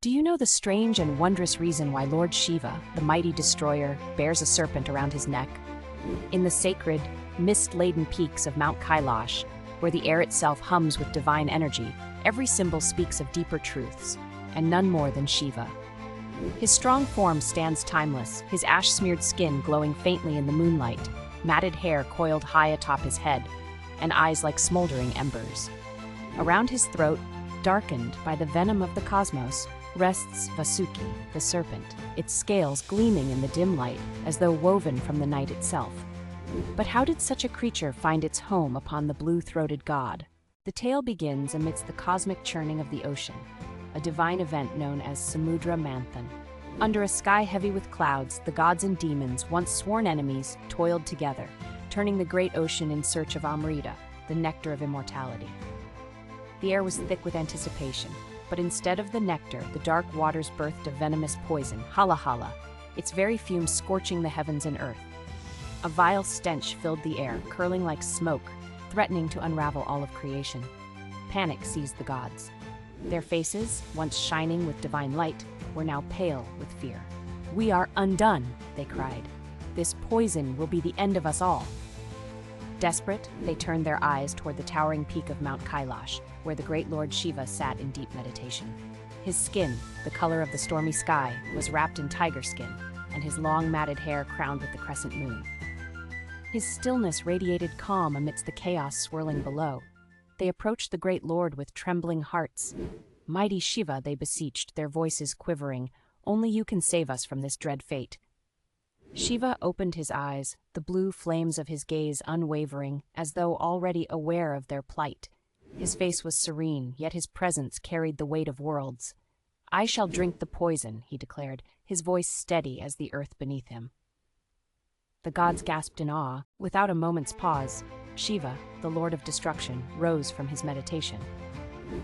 Do you know the strange and wondrous reason why Lord Shiva, the mighty destroyer, bears a serpent around his neck? In the sacred, mist-laden peaks of Mount Kailash, where the air itself hums with divine energy, every symbol speaks of deeper truths, and none more than Shiva. His strong form stands timeless, his ash-smeared skin glowing faintly in the moonlight, matted hair coiled high atop his head, and eyes like smoldering embers. Around his throat, darkened by the venom of the cosmos, rests Vasuki, the serpent, its scales gleaming in the dim light as though woven from the night itself. But how did such a creature find its home upon the blue-throated god? The tale begins amidst the cosmic churning of the ocean, a divine event known as Samudra Manthan. Under a sky heavy with clouds, the gods and demons, once sworn enemies, toiled together, turning the great ocean in search of Amrita, the nectar of immortality. The air was thick with anticipation, but instead of the nectar, the dark waters birthed a venomous poison, Halahala, its very fumes scorching the heavens and earth. A vile stench filled the air, curling like smoke, threatening to unravel all of creation. Panic seized the gods. Their faces, once shining with divine light, were now pale with fear. "We are undone," they cried. "This poison will be the end of us all." Desperate, they turned their eyes toward the towering peak of Mount Kailash, where the great Lord Shiva sat in deep meditation. His skin, the color of the stormy sky, was wrapped in tiger skin, and his long matted hair crowned with the crescent moon. His stillness radiated calm amidst the chaos swirling below. They approached the great Lord with trembling hearts. "Mighty Shiva," they beseeched, their voices quivering, "only you can save us from this dread fate." Shiva opened his eyes, the blue flames of his gaze unwavering, as though already aware of their plight. His face was serene, yet his presence carried the weight of worlds. "I shall drink the poison," he declared, his voice steady as the earth beneath him. The gods gasped in awe. Without a moment's pause, Shiva, the Lord of Destruction, rose from his meditation.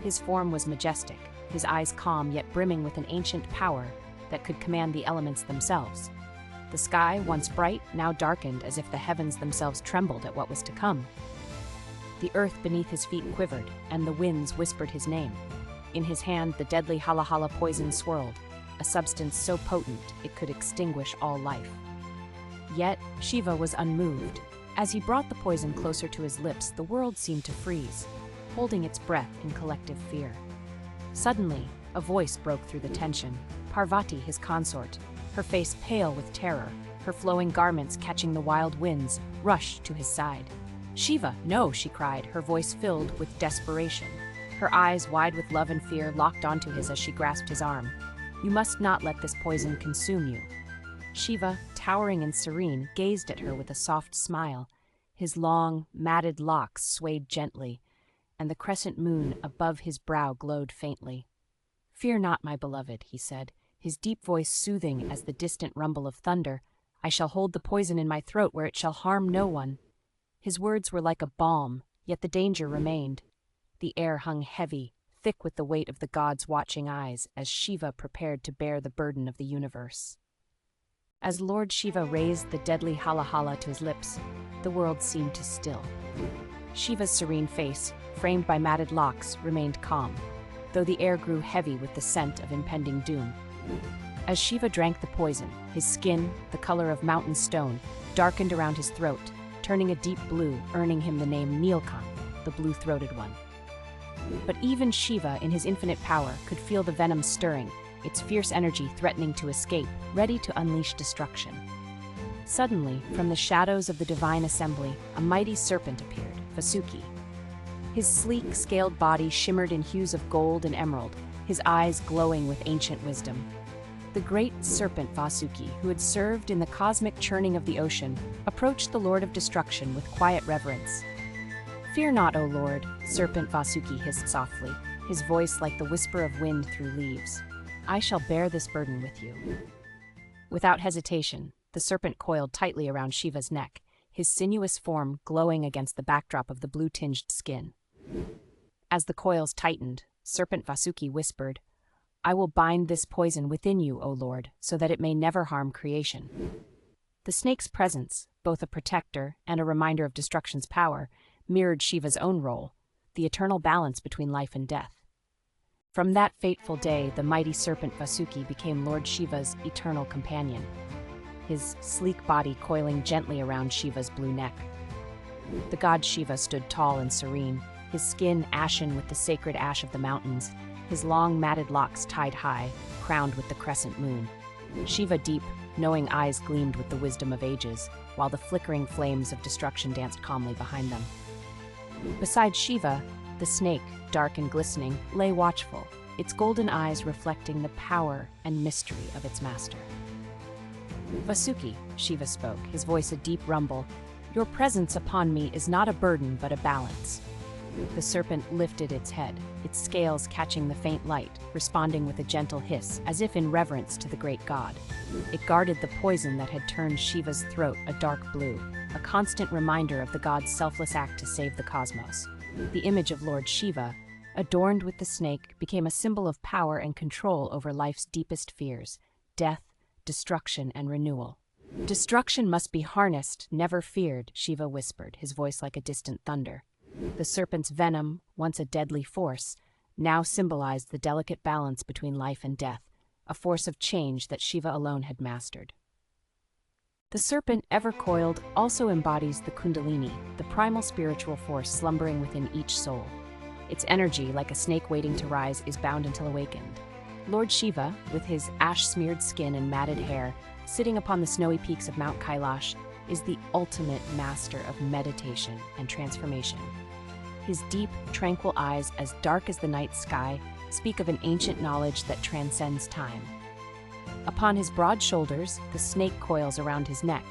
His form was majestic, his eyes calm yet brimming with an ancient power that could command the elements themselves. The sky, once bright, now darkened as if the heavens themselves trembled at what was to come. The earth beneath his feet quivered, and the winds whispered his name. In his hand, the deadly Halahala poison swirled, a substance so potent it could extinguish all life. Yet, Shiva was unmoved. As he brought the poison closer to his lips, the world seemed to freeze, holding its breath in collective fear. Suddenly, a voice broke through the tension. Parvati, his consort, her face pale with terror, her flowing garments catching the wild winds, rushed to his side. "Shiva, no!" she cried, her voice filled with desperation. Her eyes, wide with love and fear, locked onto his as she grasped his arm. "You must not let this poison consume you." Shiva, towering and serene, gazed at her with a soft smile. His long, matted locks swayed gently, and the crescent moon above his brow glowed faintly. "Fear not, my beloved," he said, his deep voice soothing as the distant rumble of thunder. "I shall hold the poison in my throat where it shall harm no one." His words were like a balm, yet the danger remained. The air hung heavy, thick with the weight of the gods' watching eyes, as Shiva prepared to bear the burden of the universe. As Lord Shiva raised the deadly Halahala to his lips, the world seemed to still. Shiva's serene face, framed by matted locks, remained calm, though the air grew heavy with the scent of impending doom. As Shiva drank the poison, his skin, the color of mountain stone, darkened around his throat, turning a deep blue, earning him the name Nilkant, the blue-throated one. But even Shiva, in his infinite power, could feel the venom stirring, its fierce energy threatening to escape, ready to unleash destruction. Suddenly, from the shadows of the divine assembly, a mighty serpent appeared, Vasuki. His sleek, scaled body shimmered in hues of gold and emerald, his eyes glowing with ancient wisdom. The great serpent Vasuki, who had served in the cosmic churning of the ocean, approached the Lord of Destruction with quiet reverence. "Fear not, O Lord," Serpent Vasuki hissed softly, his voice like the whisper of wind through leaves. "I shall bear this burden with you." Without hesitation, the serpent coiled tightly around Shiva's neck, his sinuous form glowing against the backdrop of the blue-tinged skin. As the coils tightened, Serpent Vasuki whispered, "I will bind this poison within you, O Lord, so that it may never harm creation." The snake's presence, both a protector and a reminder of destruction's power, mirrored Shiva's own role, the eternal balance between life and death. From that fateful day, the mighty serpent Vasuki became Lord Shiva's eternal companion, his sleek body coiling gently around Shiva's blue neck. The god Shiva stood tall and serene, his skin ashen with the sacred ash of the mountains, his long matted locks tied high, crowned with the crescent moon. Shiva deep, knowing eyes gleamed with the wisdom of ages, while the flickering flames of destruction danced calmly behind them. Beside Shiva, the snake, dark and glistening, lay watchful, its golden eyes reflecting the power and mystery of its master. "Vasuki," Shiva spoke, his voice a deep rumble, "your presence upon me is not a burden but a balance." The serpent lifted its head, its scales catching the faint light, responding with a gentle hiss, as if in reverence to the great god. It guarded the poison that had turned Shiva's throat a dark blue, a constant reminder of the god's selfless act to save the cosmos. The image of Lord Shiva, adorned with the snake, became a symbol of power and control over life's deepest fears: death, destruction, and renewal. "Destruction must be harnessed, never feared," Shiva whispered, his voice like a distant thunder. The serpent's venom, once a deadly force, now symbolized the delicate balance between life and death, a force of change that Shiva alone had mastered. The serpent, ever coiled, also embodies the Kundalini, the primal spiritual force slumbering within each soul. Its energy, like a snake waiting to rise, is bound until awakened. Lord Shiva, with his ash-smeared skin and matted hair, sitting upon the snowy peaks of Mount Kailash, is the ultimate master of meditation and transformation. His deep, tranquil eyes, as dark as the night sky, speak of an ancient knowledge that transcends time. Upon his broad shoulders, the snake coils around his neck,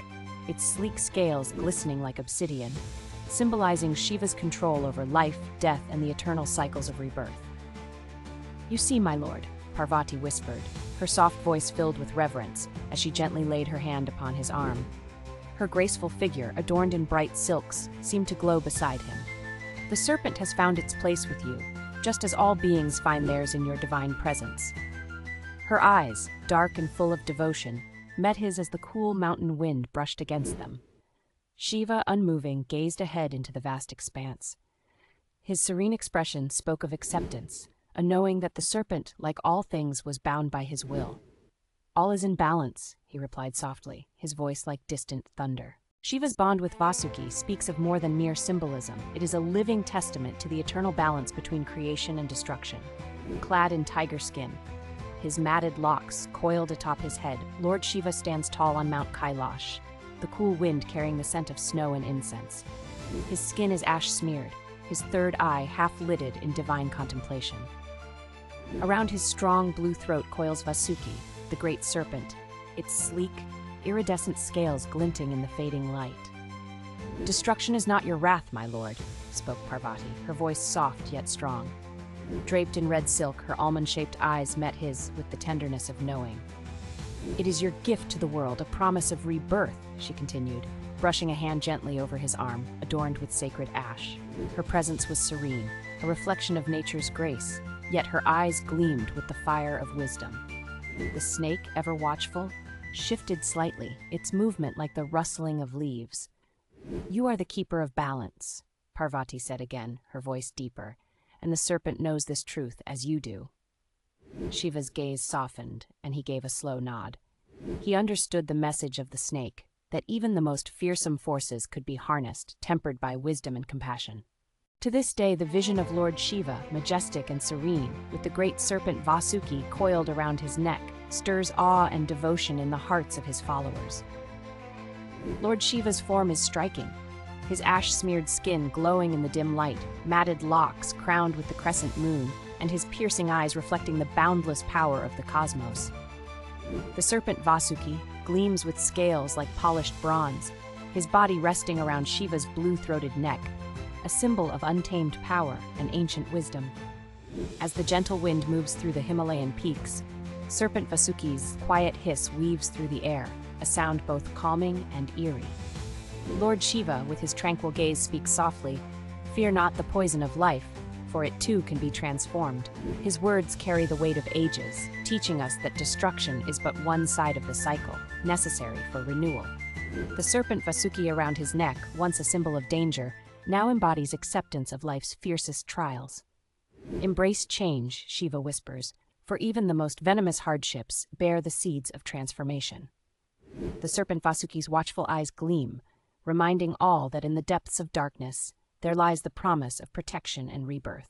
its sleek scales glistening like obsidian, symbolizing Shiva's control over life, death, and the eternal cycles of rebirth. "You see, my lord," Parvati whispered, her soft voice filled with reverence as she gently laid her hand upon his arm. Her graceful figure, adorned in bright silks, seemed to glow beside him. "The serpent has found its place with you, just as all beings find theirs in your divine presence." Her eyes, dark and full of devotion, met his as the cool mountain wind brushed against them. Shiva, unmoving, gazed ahead into the vast expanse. His serene expression spoke of acceptance, a knowing that the serpent, like all things, was bound by his will. "All is in balance," he replied softly, his voice like distant thunder. Shiva's bond with Vasuki speaks of more than mere symbolism. It is a living testament to the eternal balance between creation and destruction. Clad in tiger skin, his matted locks coiled atop his head, Lord Shiva stands tall on Mount Kailash, the cool wind carrying the scent of snow and incense. His skin is ash-smeared, his third eye half-lidded in divine contemplation. Around his strong blue throat coils Vasuki, the great serpent, its sleek, iridescent scales glinting in the fading light. "Destruction is not your wrath, my lord," spoke Parvati, her voice soft yet strong. Draped in red silk, her almond-shaped eyes met his with the tenderness of knowing. "It is your gift to the world, a promise of rebirth," she continued, brushing a hand gently over his arm, adorned with sacred ash. Her presence was serene, a reflection of nature's grace, yet her eyes gleamed with the fire of wisdom. The snake, ever watchful, shifted slightly, its movement like the rustling of leaves. "You are the keeper of balance," Parvati said again, her voice deeper, "and the serpent knows this truth as you do." Shiva's gaze softened, and he gave a slow nod. He understood the message of the snake, that even the most fearsome forces could be harnessed, tempered by wisdom and compassion. To this day, the vision of Lord Shiva, majestic and serene, with the great serpent Vasuki coiled around his neck, stirs awe and devotion in the hearts of his followers. Lord Shiva's form is striking, his ash-smeared skin glowing in the dim light, matted locks crowned with the crescent moon, and his piercing eyes reflecting the boundless power of the cosmos. The serpent Vasuki gleams with scales like polished bronze, his body resting around Shiva's blue-throated neck, a symbol of untamed power and ancient wisdom. As the gentle wind moves through the Himalayan peaks, Serpent Vasuki's quiet hiss weaves through the air, a sound both calming and eerie. Lord Shiva, with his tranquil gaze, speaks softly, "Fear not the poison of life, for it too can be transformed." His words carry the weight of ages, teaching us that destruction is but one side of the cycle, necessary for renewal. The serpent Vasuki around his neck, once a symbol of danger, now embodies acceptance of life's fiercest trials. Embrace change, Shiva whispers, for even the most venomous hardships bear the seeds of transformation. The serpent Vasuki's watchful eyes gleam, reminding all that in the depths of darkness there lies the promise of protection and rebirth.